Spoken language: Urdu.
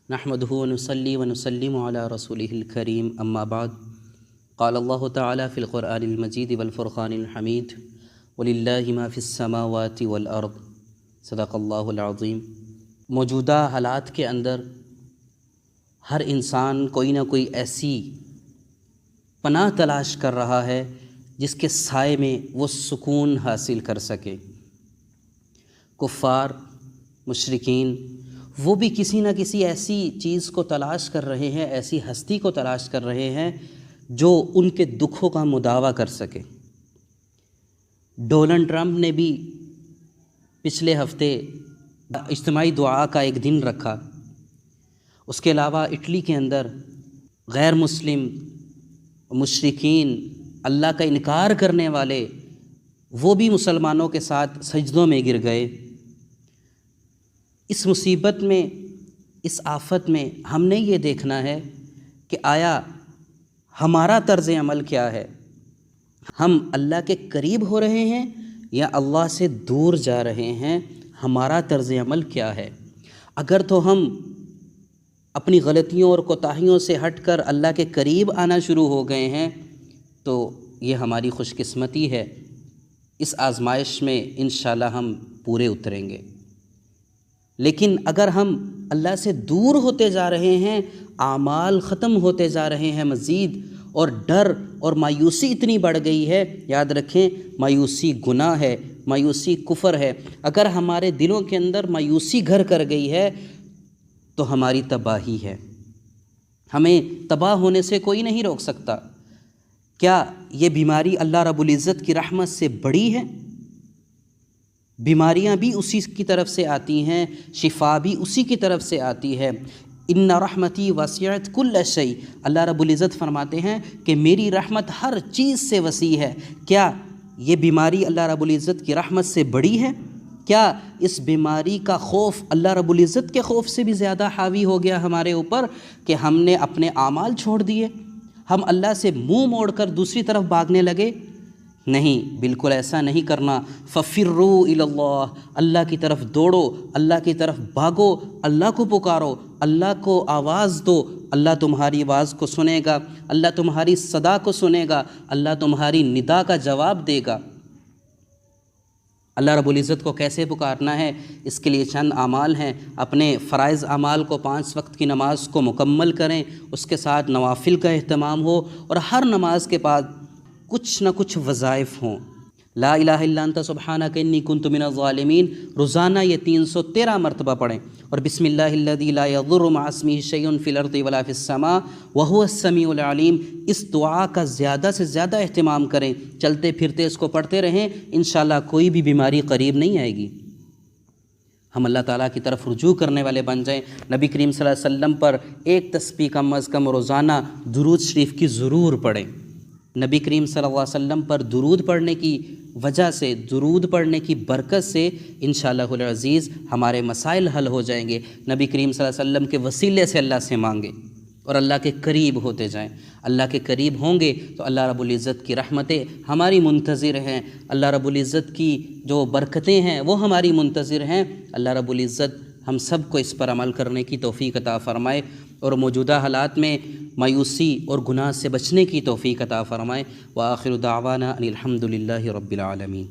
نحمده ونصلي ونسلم على رسوله الكريم اما بعد قال الله تعالى في القرآن المجيد والفرقان الحميد وللہ ما في السماوات والارض صدق اللہ العظیم۔ موجودہ حالات کے اندر ہر انسان کوئی نہ کوئی ایسی پناہ تلاش کر رہا ہے جس کے سائے میں وہ سکون حاصل کر سکے۔ کفار، مشرکین وہ بھی کسی نہ کسی ایسی چیز کو تلاش کر رہے ہیں، ایسی ہستی کو تلاش کر رہے ہیں جو ان کے دکھوں کا مداوع کر سکے۔ ڈونلڈ ٹرمپ نے بھی پچھلے ہفتے اجتماعی دعا کا ایک دن رکھا۔ اس کے علاوہ اٹلی کے اندر غیر مسلم مشرکین، اللہ کا انکار کرنے والے، وہ بھی مسلمانوں کے ساتھ سجدوں میں گر گئے۔ اس مصیبت میں، اس آفت میں ہم نے یہ دیکھنا ہے کہ آیا ہمارا طرز عمل کیا ہے؟ ہم اللہ کے قریب ہو رہے ہیں یا اللہ سے دور جا رہے ہیں؟ ہمارا طرز عمل کیا ہے؟ اگر تو ہم اپنی غلطیوں اور کوتاہیوں سے ہٹ کر اللہ کے قریب آنا شروع ہو گئے ہیں تو یہ ہماری خوش قسمتی ہے۔ اس آزمائش میں انشاءاللہ ہم پورے اتریں گے۔ لیکن اگر ہم اللہ سے دور ہوتے جا رہے ہیں، اعمال ختم ہوتے جا رہے ہیں مزید، اور ڈر اور مایوسی اتنی بڑھ گئی ہے، یاد رکھیں مایوسی گناہ ہے، مایوسی کفر ہے۔ اگر ہمارے دلوں کے اندر مایوسی گھر کر گئی ہے تو ہماری تباہی ہے۔ ہمیں تباہ ہونے سے کوئی نہیں روک سکتا۔ کیا یہ بیماری اللہ رب العزت کی رحمت سے بڑی ہے؟ بیماریاں بھی اسی کی طرف سے آتی ہیں، شفا بھی اسی کی طرف سے آتی ہے۔ ان رحمتی وسعت کل شیء، اللہ رب العزت فرماتے ہیں کہ میری رحمت ہر چیز سے وسیع ہے۔ کیا یہ بیماری اللہ رب العزت کی رحمت سے بڑی ہے؟ کیا اس بیماری کا خوف اللہ رب العزت کے خوف سے بھی زیادہ حاوی ہو گیا ہمارے اوپر کہ ہم نے اپنے اعمال چھوڑ دیے، ہم اللہ سے منہ موڑ کر دوسری طرف بھاگنے لگے؟ نہیں، بالکل ایسا نہیں کرنا۔ ففروا الی اللہ، اللہ کی طرف دوڑو، اللہ کی طرف بھاگو، اللہ کو پکارو، اللہ کو آواز دو، اللہ تمہاری آواز کو سنے گا، اللہ تمہاری صدا کو سنے گا، اللہ تمہاری ندا کا جواب دے گا۔ اللہ رب العزت کو کیسے پکارنا ہے؟ اس کے لیے چند اعمال ہیں۔ اپنے فرائض اعمال کو، 5 وقت کی نماز کو مکمل کریں، اس کے ساتھ نوافل کا اہتمام ہو، اور ہر نماز کے بعد کچھ نہ کچھ وظائف ہوں۔ لا الہ الا انت سبحانک انی کنت من الظالمین روزانہ یہ 313 مرتبہ پڑھیں، اور بسم اللہ الذی لا یضر مع اسمہ شیء فی الارض ولا فی السماء وہو السمیع العلیم۔ اس دعا کا زیادہ سے زیادہ اہتمام کریں، چلتے پھرتے اس کو پڑھتے رہیں، انشاءاللہ کوئی بھی بیماری قریب نہیں آئے گی۔ ہم اللہ تعالیٰ کی طرف رجوع کرنے والے بن جائیں۔ نبی کریم صلی اللہ علیہ وسلم پر ایک تسبیح کم از کم روزانہ درود شریف کی ضرور پڑھیں۔ نبی کریم صلی اللہ علیہ وسلم پر درود پڑھنے کی وجہ سے، درود پڑھنے کی برکت سے انشاءاللہ العزیز ہمارے مسائل حل ہو جائیں گے۔ نبی کریم صلی اللہ علیہ وسلم کے وسیلے سے اللہ سے مانگیں اور اللہ کے قریب ہوتے جائیں۔ اللہ کے قریب ہوں گے تو اللہ رب العزت کی رحمتیں ہماری منتظر ہیں، اللہ رب العزت کی جو برکتیں ہیں وہ ہماری منتظر ہیں۔ اللہ رب العزت ہم سب کو اس پر عمل کرنے کی توفیق عطا فرمائے، اور موجودہ حالات میں مایوسی اور گناہ سے بچنے کی توفیق عطا فرمائے۔ وآخر دعوانا ان الحمد للہ رب العالمین۔